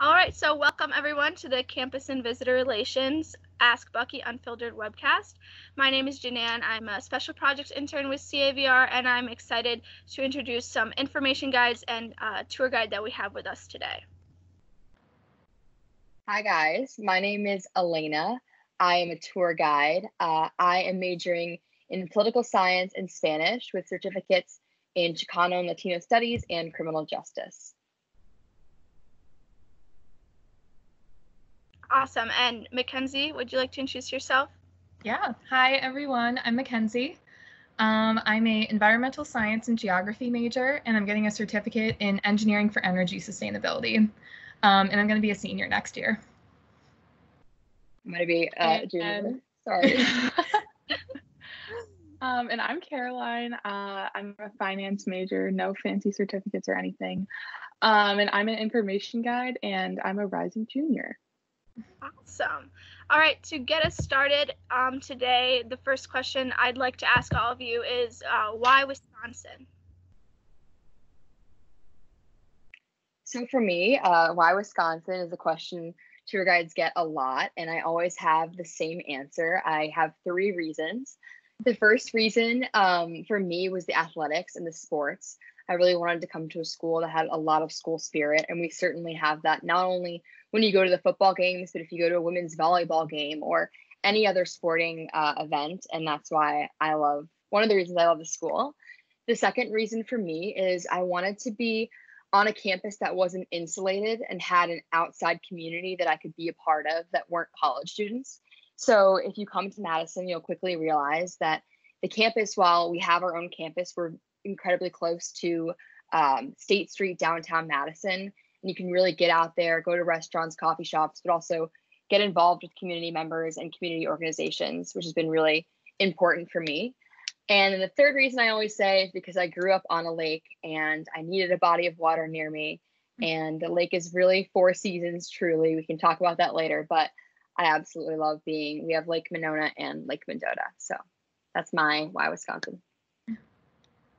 All right, so welcome everyone to the Campus and Visitor Relations Ask Bucky Unfiltered webcast. My name is Janan. I'm a special projects intern with CAVR, and I'm excited to introduce some information guides and tour guide that we have with us today. Hi guys, my name is Elena. I am a tour guide. I am majoring in political science and Spanish with certificates in Chicano and Latino studies and criminal justice. Awesome. And Mackenzie, would you like to introduce yourself? Yeah. Hi, everyone. I'm Mackenzie. I'm an environmental science and geography major, and I'm getting a certificate in engineering for energy sustainability. And I'm going to be a senior next year. I'm going to be a junior. Sorry. And I'm Caroline. I'm a finance major, no fancy certificates or anything. And I'm an information guide, and I'm a rising junior. Awesome. All right, to get us started today, the first question I'd like to ask all of you is why Wisconsin? So for me, why Wisconsin is a question tour guides get a lot, and I always have the same answer. I have 3 reasons. The first reason for me was the athletics and the sports. I really wanted to come to a school that had a lot of school spirit, and we certainly have that, not only when you go to the football games, but if you go to a women's volleyball game or any other sporting event. And that's why one of the reasons I love the school. The second reason for me is I wanted to be on a campus that wasn't insulated and had an outside community that I could be a part of that weren't college students. So if you come to Madison, you'll quickly realize that the campus, while we have our own campus, we're incredibly close to State Street, downtown Madison. And you can really get out there, go to restaurants, coffee shops, but also get involved with community members and community organizations, which has been really important for me. And then the third reason I always say is because I grew up on a lake and I needed a body of water near me. And the lake is really 4 seasons, truly. We can talk about that later, but I absolutely love we have Lake Monona and Lake Mendota. So that's my why Wisconsin.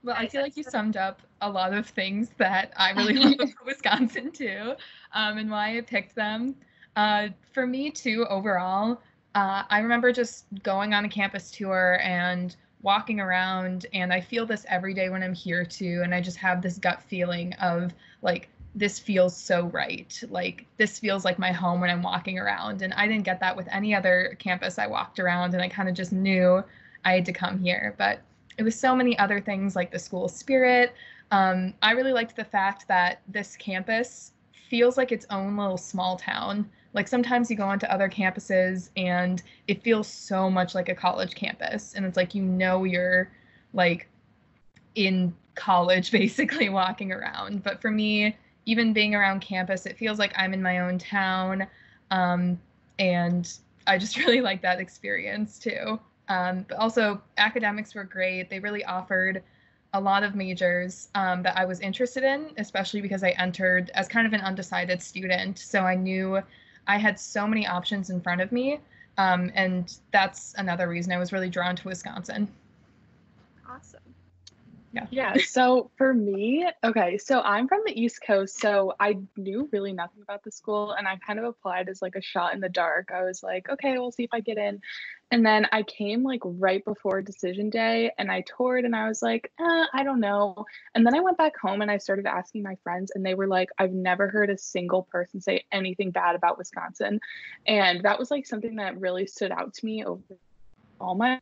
Well, I feel like you summed up a lot of things that I really love about Wisconsin too, and why I picked them. For me too, overall, I remember just going on a campus tour and walking around, and I feel this every day when I'm here too, and I just have this gut feeling of like, this feels so right. Like, this feels like my home when I'm walking around, and I didn't get that with any other campus I walked around, and I kind of just knew I had to come here. But it was so many other things like the school spirit. I really liked the fact that this campus feels like its own little small town. Like sometimes you go onto other campuses and it feels so much like a college campus. And it's like, you're like in college basically walking around. But for me, even being around campus, it feels like I'm in my own town. And I just really like that experience too. But also academics were great. They really offered a lot of majors that I was interested in, especially because I entered as kind of an undecided student. So I knew I had so many options in front of me. And that's another reason I was really drawn to Wisconsin. Awesome. Yeah. So for me, okay, so I'm from the East Coast, so I knew really nothing about the school, and I kind of applied as like a shot in the dark. I was like, okay, we'll see if I get in. And then I came like right before decision day, and I toured, and I was like, I don't know. And then I went back home and I started asking my friends, and they were like, I've never heard a single person say anything bad about Wisconsin. And that was like something that really stood out to me over all my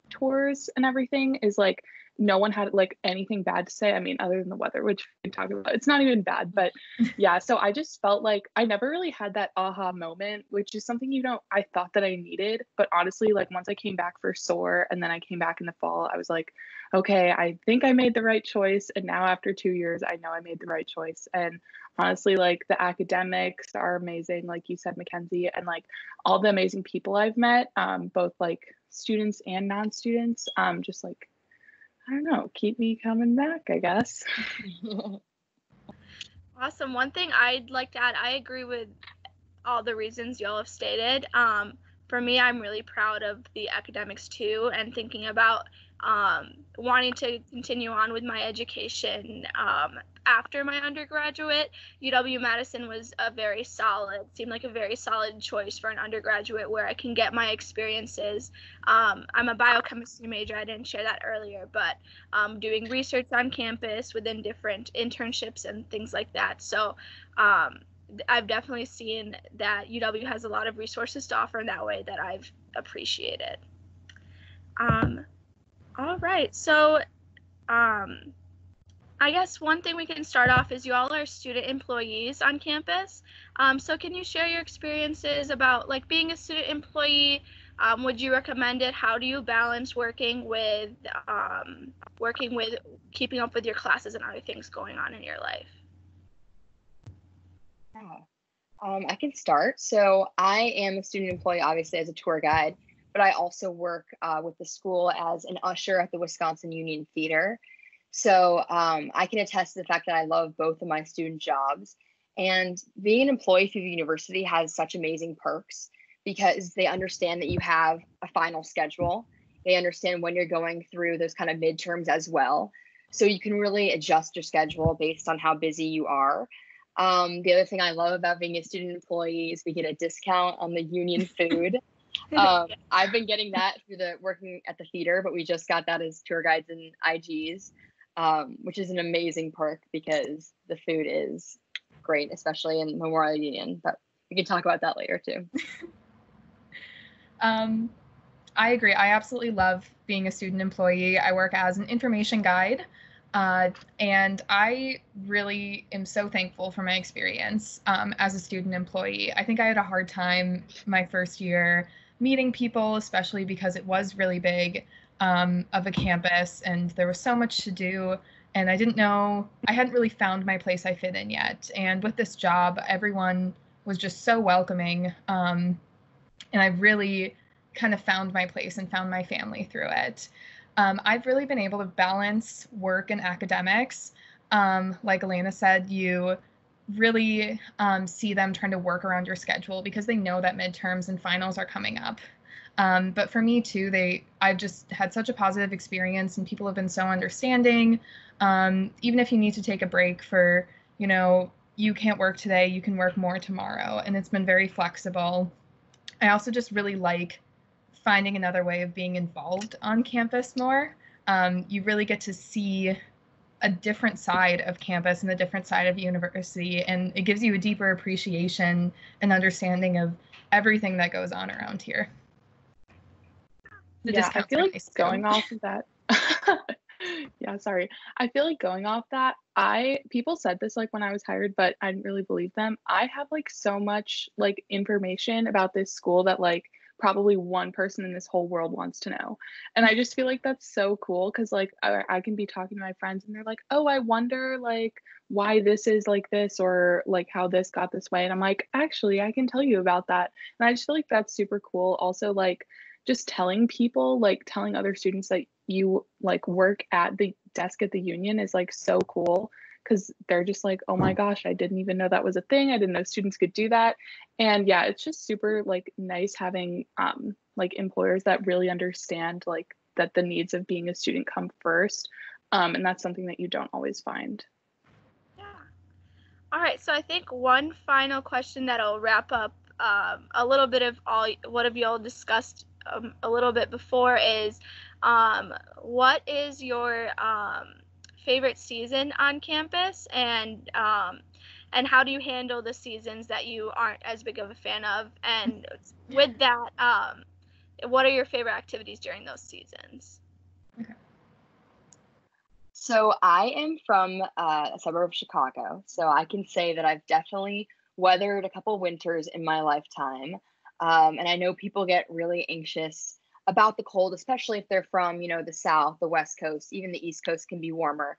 tours and everything, is like no one had like anything bad to say. I mean, other than the weather, which we talk about, it's not even bad, but yeah. So I just felt like I never really had that aha moment, which is something I thought that I needed. But honestly, like once I came back for SOAR and then I came back in the fall, I was like, okay, I think I made the right choice. And now after 2 years, I know I made the right choice. And honestly, like the academics are amazing, like you said, Mackenzie, and like all the amazing people I've met, both like students and non-students, just like, I don't know, keep me coming back, I guess. Awesome. One thing I'd like to add, I agree with all the reasons y'all have stated. For me, I'm really proud of the academics too, and thinking about wanting to continue on with my education after my undergraduate, UW-Madison seemed like a very solid choice for an undergraduate where I can get my experiences. I'm a biochemistry major, I didn't share that earlier, but doing research on campus within different internships and things like that. So I've definitely seen that UW has a lot of resources to offer in that way that I've appreciated. All right, so I guess one thing we can start off is you all are student employees on campus. So can you share your experiences about like being a student employee? Would you recommend it? How do you balance working with keeping up with your classes and other things going on in your life? Yeah. I can start. So I am a student employee, obviously, as a tour guide, but I also work with the school as an usher at the Wisconsin Union Theater. So I can attest to the fact that I love both of my student jobs. And being an employee through the university has such amazing perks because they understand that you have a final schedule. They understand when you're going through those kind of midterms as well. So you can really adjust your schedule based on how busy you are. The other thing I love about being a student employee is we get a discount on the union food. I've been getting that through working at the theater, but we just got that as tour guides and IGs, which is an amazing perk because the food is great, especially in Memorial Union. But we can talk about that later too. I agree. I absolutely love being a student employee. I work as an information guide. And I really am so thankful for my experience as a student employee. I think I had a hard time my first year meeting people, especially because it was really big of a campus and there was so much to do. And I hadn't really found my place I fit in yet. And with this job, everyone was just so welcoming. And I really kind of found my place and found my family through it. I've really been able to balance work and academics. Like Elena said, you really see them trying to work around your schedule because they know that midterms and finals are coming up. But for me too, I've just had such a positive experience and people have been so understanding. Even if you need to take a break for, you can't work today, you can work more tomorrow. And it's been very flexible. I also just really like finding another way of being involved on campus more. You really get to see a different side of campus and a different side of university, and it gives you a deeper appreciation and understanding of everything that goes on around here. I feel like going off of that. Yeah, sorry. I feel like going off that, people said this like when I was hired, but I didn't really believe them. I have like so much like information about this school that like probably one person in this whole world wants to know. And I just feel like that's so cool because like I can be talking to my friends and they're like, oh, I wonder like why this is like this or like how this got this way. And I'm like, actually, I can tell you about that. And I just feel like that's super cool. Also, like just telling people, like telling other students that you like work at the desk at the union is like so cool because they're just like, oh my gosh, I didn't even know that was a thing. I didn't know students could do that. And yeah, it's just super like nice having like employers that really understand like that the needs of being a student come first. And that's something that you don't always find. Yeah. All right, so I think one final question that'll wrap up a little bit of what have you all discussed a little bit before is what is your favorite season on campus, and how do you handle the seasons that you aren't as big of a fan of? And with that, what are your favorite activities during those seasons? Okay. So I am from a suburb of Chicago, so I can say that I've definitely weathered a couple winters in my lifetime. And I know people get really anxious about the cold, especially if they're from, the South, the West Coast, even the East Coast can be warmer.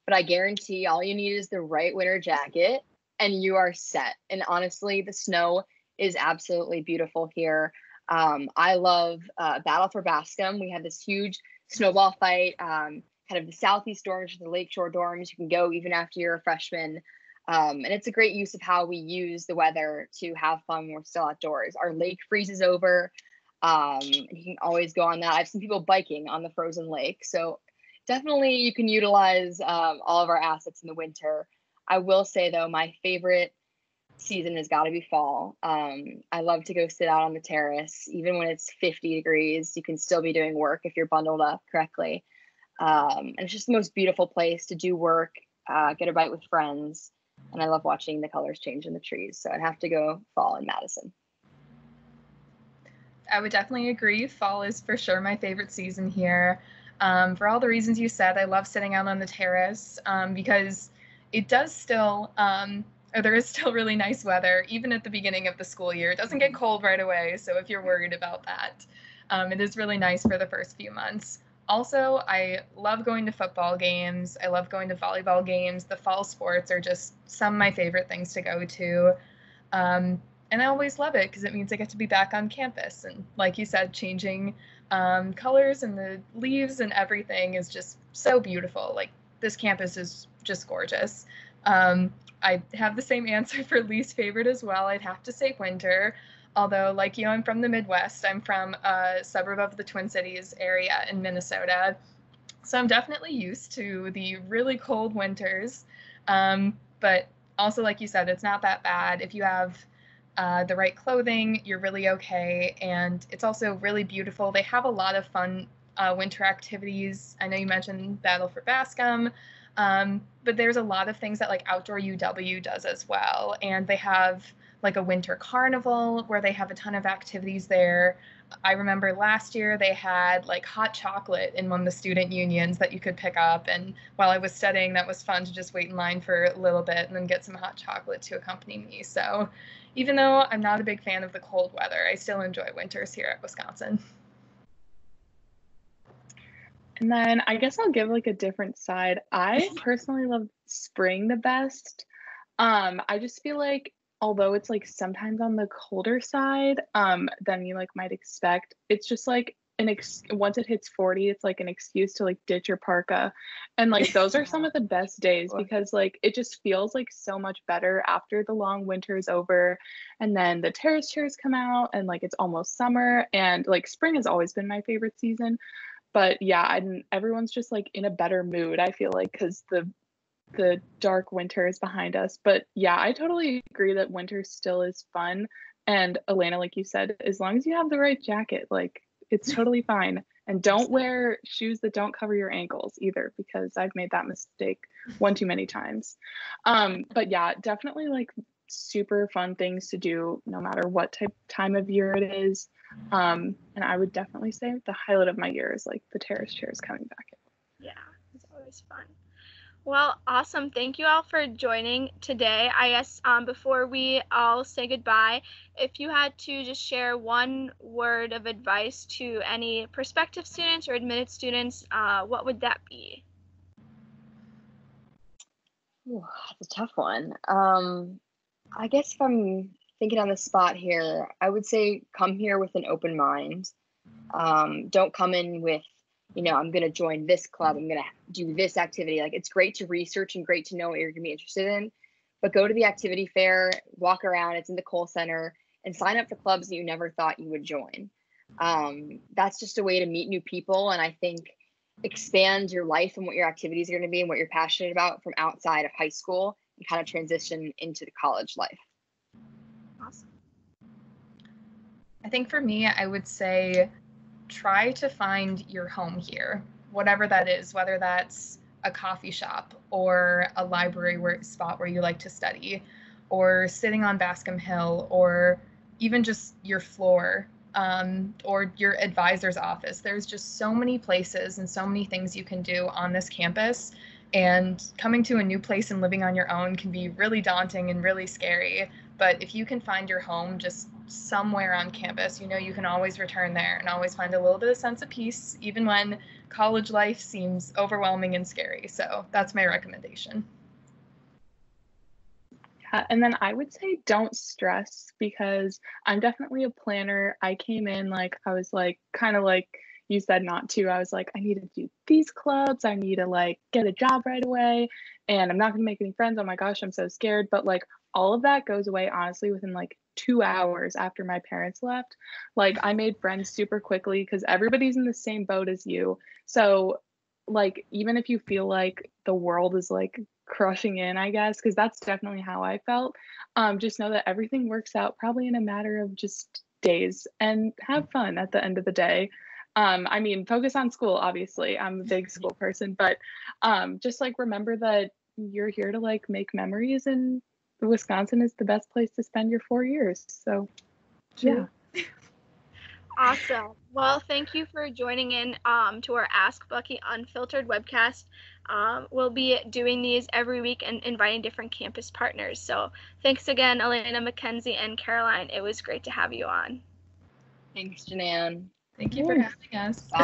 But I guarantee all you need is the right winter jacket and you are set. And honestly, the snow is absolutely beautiful here. I love Battle for Bascom. We had this huge snowball fight, kind of the Southeast dorms, the Lakeshore dorms. You can go even after you're a freshman. And it's a great use of how we use the weather to have fun when we're still outdoors. Our lake freezes over. You can always go on that. I've seen people biking on the frozen lake. So definitely you can utilize all of our assets in the winter. I will say though, my favorite season has got to be fall. I love to go sit out on the terrace, even when it's 50 degrees. You can still be doing work if you're bundled up correctly. And it's just the most beautiful place to do work, get a bite with friends, and I love watching the colors change in the trees. So I'd have to go fall in Madison. I would definitely agree. Fall is for sure my favorite season here. For all the reasons you said, I love sitting out on the terrace because it does still, or there is still really nice weather, even at the beginning of the school year. It doesn't get cold right away, so if you're worried about that, it is really nice for the first few months. Also, I love going to football games. I love going to volleyball games. The fall sports are just some of my favorite things to go to. And I always love it because it means I get to be back on campus. And like you said, changing colors and the leaves and everything is just so beautiful. Like, this campus is just gorgeous. I have the same answer for least favorite as well. I'd have to say winter. Although, like you, I'm from the Midwest. I'm from a suburb of the Twin Cities area in Minnesota. So I'm definitely used to the really cold winters. But also, like you said, it's not that bad. If you have the right clothing, you're really okay. And it's also really beautiful. They have a lot of fun winter activities. I know you mentioned Battle for Bascom, but there's a lot of things that like Outdoor UW does as well. And they have like a winter carnival where they have a ton of activities there. I remember last year they had like hot chocolate in one of the student unions that you could pick up. And while I was studying, that was fun to just wait in line for a little bit and then get some hot chocolate to accompany me. So even though I'm not a big fan of the cold weather, I still enjoy winters here at Wisconsin. And then I guess I'll give like a different side. I personally love spring the best. I just feel like although it's like sometimes on the colder side than you like might expect, it's just like once it hits 40, it's like an excuse to like ditch your parka. And like those are some of the best days because like it just feels like so much better after the long winter is over. And then the terrace chairs come out and like it's almost summer, and like spring has always been my favorite season. But yeah, and everyone's just like in a better mood, I feel like, because the dark winter is behind us. But yeah, I totally agree that winter still is fun. And Elena, like you said, as long as you have the right jacket, like it's totally fine. And don't wear shoes that don't cover your ankles either, because I've made that mistake one too many times. But yeah, definitely like super fun things to do no matter what time of year it is. And I would definitely say the highlight of my year is like the terrace chairs coming back in. Yeah, it's always fun. Well, awesome. Thank you all for joining today. I guess before we all say goodbye, if you had to just share one word of advice to any prospective students or admitted students, what would that be? Ooh, that's a tough one. I guess if I'm thinking on the spot here, I would say come here with an open mind. Don't come in with, I'm going to join this club, I'm going to do this activity. Like, it's great to research and great to know what you're going to be interested in, but go to the activity fair, walk around, it's in the Cole Center, and sign up for clubs that you never thought you would join. That's just a way to meet new people, and I think expand your life and what your activities are going to be and what you're passionate about from outside of high school and kind of transition into the college life. Awesome. I think for me, I would say try to find your home here, whatever that is, whether that's a coffee shop or a library spot where you like to study, or sitting on Bascom Hill, or even just your floor, or your advisor's office. There's just so many places and so many things you can do on this campus. And coming to a new place and living on your own can be really daunting and really scary. But if you can find your home just somewhere on campus, you can always return there and always find a little bit of sense of peace, even when college life seems overwhelming and scary. So that's my recommendation. Yeah, and then I would say don't stress, because I'm definitely a planner. I came in like, I was like, kind of like you said not to. I was like, I need to do these clubs. I need to like get a job right away. And I'm not going to make any friends. Oh my gosh, I'm so scared. But like all of that goes away, honestly, within like 2 hours after my parents left. Like, I made friends super quickly because everybody's in the same boat as you. So like, even if you feel like the world is like crushing in, I guess, because that's definitely how I felt, just know that everything works out probably in a matter of just days, and have fun at the end of the day. I mean, focus on school, obviously. I'm a big school person, but just like remember that you're here to like make memories, and Wisconsin is the best place to spend your 4 years. So, True. yeah. Awesome. Well, thank you for joining in to our Ask Bucky Unfiltered webcast. We'll be doing these every week and inviting different campus partners. So thanks again, Elena, Mackenzie, and Caroline. It was great to have you on. Thanks, Janan. Thank you for having us. Bye.